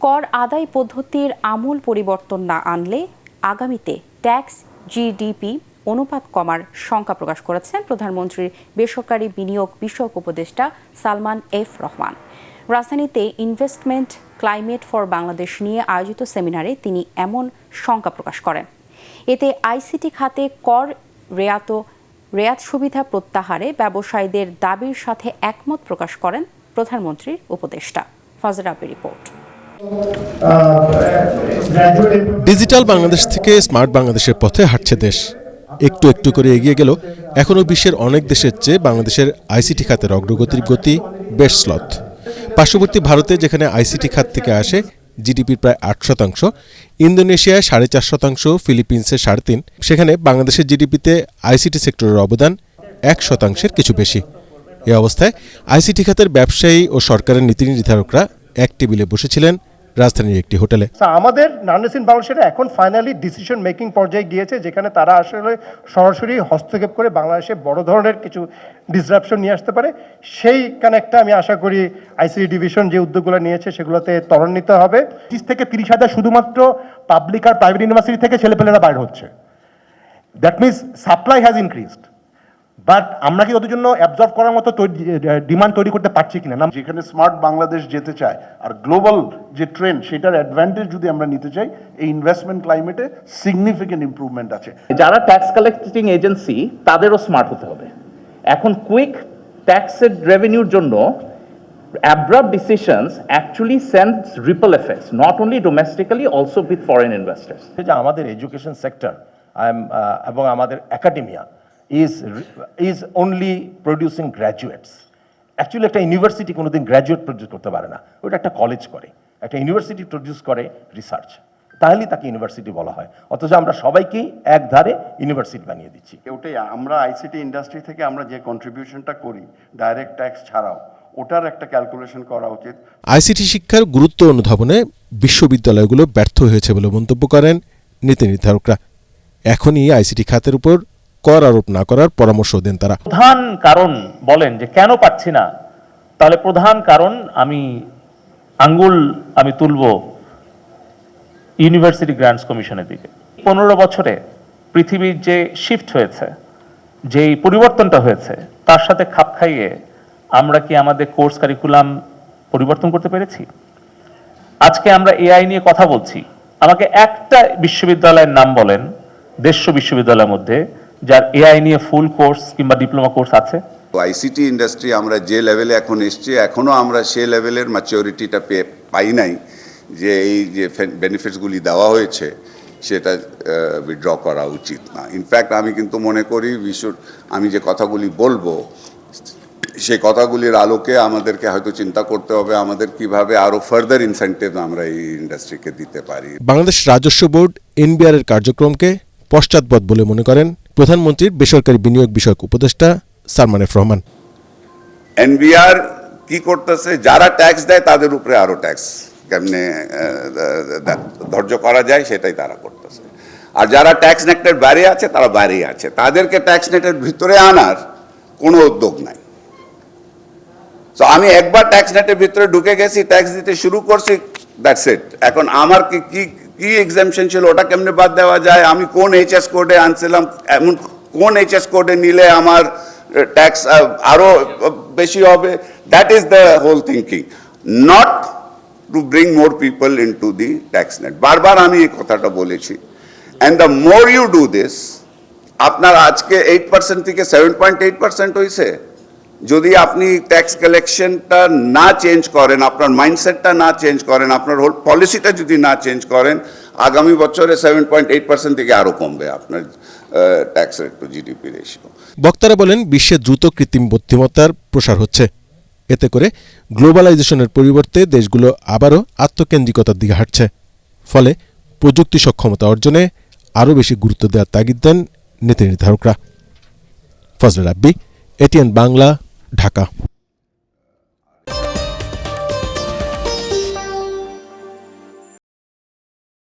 কর আদায় পদ্ধতির আমূল পরিবর্তন না আনলে আগামীতে ট্যাক্স জিডিপি অনুপাত কমার শঙ্কা প্রকাশ করেছেন প্রধানমন্ত্রীর বেসরকারি বিনিয়োগ বিষয়ক উপদেষ্টা সালমান এফ রহমান। রাজধানীতে ইনভেস্টমেন্ট ক্লাইমেট ফর বাংলাদেশ নিয়ে আয়োজিত সেমিনারে তিনি এমন শঙ্কা প্রকাশ করেন। এতে আইসিটি খাতে কর রেয়াত সুবিধা প্রত্যাহারে ব্যবসায়ীদের দাবির সাথে একমত প্রকাশ করেন প্রধানমন্ত্রীর উপদেষ্টা। ফজর রাব্বি রিপোর্ট। ডিজিটাল বাংলাদেশ থেকে স্মার্ট বাংলাদেশের পথে হাঁটছে দেশ। একটু একটু করে এগিয়ে গেল এখনও বিশ্বের অনেক দেশের চেয়ে বাংলাদেশের আইসিটি খাতের অগ্রগতির গতি বেশ স্লথ। পার্শ্ববর্তী ভারতে যেখানে আইসিটি খাত থেকে আসে জিডিপির প্রায় 8%, ইন্দোনেশিয়ায় 4.5%, ফিলিপিন্সে 3.5%, সেখানে বাংলাদেশের জিডিপিতে আইসিটি সেক্টরের অবদান 1% কিছু বেশি। এ অবস্থায় আইসিটি খাতের ব্যবসায়ী ও সরকারের নীতি নির্ধারকরা এক টেবিলে বসেছিলেন রাজধানীর একটি হোটেলে। আমাদের নানরেসিন বাংলাদেশের এখন ফাইনালি ডিসিশন মেকিং পর্যায়ে গিয়েছে, যেখানে তারা আসলে সরাসরি হস্তক্ষেপ করে বাংলাদেশে বড় ধরনের কিছু ডিসরাপশন নিয়ে আসতে পারে। সেই কানেক্টটা আমি আশা করি আইসিটি ডিভিশন যে উদ্যোগগুলো নিয়েছে সেগুলোতে ত্বরান্বিত হবে। 30 থেকে 30,000 শুধুমাত্র পাবলিক আর প্রাইভেট ইউনিভার্সিটি থেকে ছেলেপেলেরা বাইর হচ্ছে। That means supply has increased, but আমরা কি ওদের জন্য অ্যাবজর্ব করার মতো ডিমান্ড তৈরি করতে পারছি কিনা? যেখানে স্মার্ট বাংলাদেশ যেতে চায় আর গ্লোবাল যে ট্রেন্ড সেটার অ্যাডভান্টেজ যদি আমরা নিতে চাই, এই ইনভেস্টমেন্ট ক্লাইমেটে সিগনিফিকেন্ট ইমপ্রুভমেন্ট আছে। যারা ট্যাক্স কালেক্টিং এজেন্সি তাদেরও স্মার্ট হতে হবে। এখন কুইক ট্যাক্সের রেভিনিউর জন্য abrupt decisions actually sends ripple effects not only domestically also with foreign investors. যে আমাদের এডুকেশন সেক্টর এবং আমাদের academia is only producing graduates. Actually একটা ইউনিভার্সিটি কোনোদিন গ্র্যাজুয়েট প্রডিউস করতে পারে না, ওটা একটা কলেজ করে। একটা ইউনিভার্সিটি প্রডিউস করে রিসার্চ, তাহলেই তাকে ইউনিভার্সিটি বলা হয়। অথচ আমরা সবাইকেই এক ধারে ইউনিভার্সিটি বানিয়ে দিচ্ছি। ওটাই আমরা আইসিটি ইন্ডাস্ট্রি থেকে আমরা যে কন্ট্রিবিউশনটা করি ডাইরেক্ট ট্যাক্স ছাড়াও, ওটার একটা ক্যালকুলেশন করা উচিত। আইসিটি শিক্ষার গুরুত্ব অনুধাবনে বিশ্ববিদ্যালয়গুলো ব্যর্থ হয়েছে বলে মন্তব্য করেন নীতি নির্ধারকরা। এখনই আইসিটি খাতের উপর কর আরোপ না করার পরামর্শ দেন তারা। প্রধান কারণ বলেন যে কেন পাচ্ছি না, তাহলে প্রধান কারণ আমি তুলব ইউনিভার্সিটি গ্রান্টস কমিশনের দিকে। 15 বছরে পৃথিবীর যে শিফট হয়েছে, যেই পরিবর্তনটা হয়েছে, তার সাথে খাপ খাইয়ে আমরা কি আমাদের কোর্স কারিকুলাম পরিবর্তন করতে পেরেছি? আজকে আমরা এআই নিয়ে কথা বলছি, আমাকে একটা বিশ্ববিদ্যালয়ের নাম বলেন 150 বিশ্ববিদ্যালয়ের মধ্যে যার এআই নিয়ে ফুল কোর্স কিংবা ডিপ্লোমা কোর্স আছে। আইসিটি ইন্ডাস্ট্রি আমরা যে লেভেলে এখন এসছি, এখনও আমরা সে লেভেলের ম্যাচিউরিটিটা পাই নাই যে এই যে বেনিফিটসগুলি দেওয়া হয়েছে সেটা উইথড্র করা উচিত না। ইনফ্যাক্ট আমি কিন্তু মনে করি আমি যে কথাগুলি বলবো সেই কথাগুলির আলোকে আমাদেরকে হয়তো চিন্তা করতে হবে আমাদের কিভাবে আরো ফার্দার ইনসেন্টিভ আমরা এই ইন্ডাস্ট্রিকে দিতে পারি। বাংলাদেশ রাজস্ব বোর্ড এনবিআর এর কার্যক্রমকে পশ্চাৎপদ বলে মনে করেন প্রধানমন্ত্রীর বেসরকারি বিনিয়োগ বিষয়ক উপদেষ্টা সালমান এফ রহমান। এনবিআর কি করতেছে, যারা ট্যাক্স দেয় তাদের উপরে আরো ট্যাক্স কেমনে ধার্য করা যায় সেটাই তারা করতেছে। আর যারা ট্যাক্স নেটের বাইরে আছে তারা বাইরেই আছে, তাদেরকে ট্যাক্স নেটের ভিতরে আনার কোনো উদ্যোগ নাই। তো আমি একবার ট্যাক্স নেটের ভিতরে ঢুকে গেছি, ট্যাক্স দিতে শুরু করছি, দ্যাটস ইট। এখন আমার কি এক্সাম্পশন ছিল ওটা কেমনে বাদ দেওয়া যায়, আমি কোন এইচএস কোডে আনছিলাম, এমন কোন এইচএস কোডে নিলে আমার ট্যাক্স আরো বেশি হবে, that is the whole thinking, not to bring more people into the tax net. বারবার আমি এই কথাটা বলেছি। And the more you do this, আপনার আজকে 8% থেকে 7.8% হয়েছে, যদি আপনি ট্যাক্স কালেকশনটা না চেঞ্জ করেন, আপনার মাইন্ডসেটটা না চেঞ্জ করেন, আপনার হোল পলিসিটা যদি না চেঞ্জ করেন, আগামী বছরে 7.8% থেকে আরো কমবে আপনার tax rate two GDP ratio. বক্তারা বলেন বিশ্বে দ্রুত কৃত্রিম বুদ্ধিমত্তার প্রসার হচ্ছে। এতে করে গ্লোবালাইজেশনের পরিবর্তে দেশগুলো আবারও আত্মকেন্দ্রিকতার দিকে হাঁটছে। ফলে প্রযুক্তি সক্ষমতা অর্জনে আরও বেশি গুরুত্ব দেওয়ার তাগিদ দেন নীতি নির্ধারকরা। ফজর রাব্বি, এটিএন বাংলা, ঢাকা।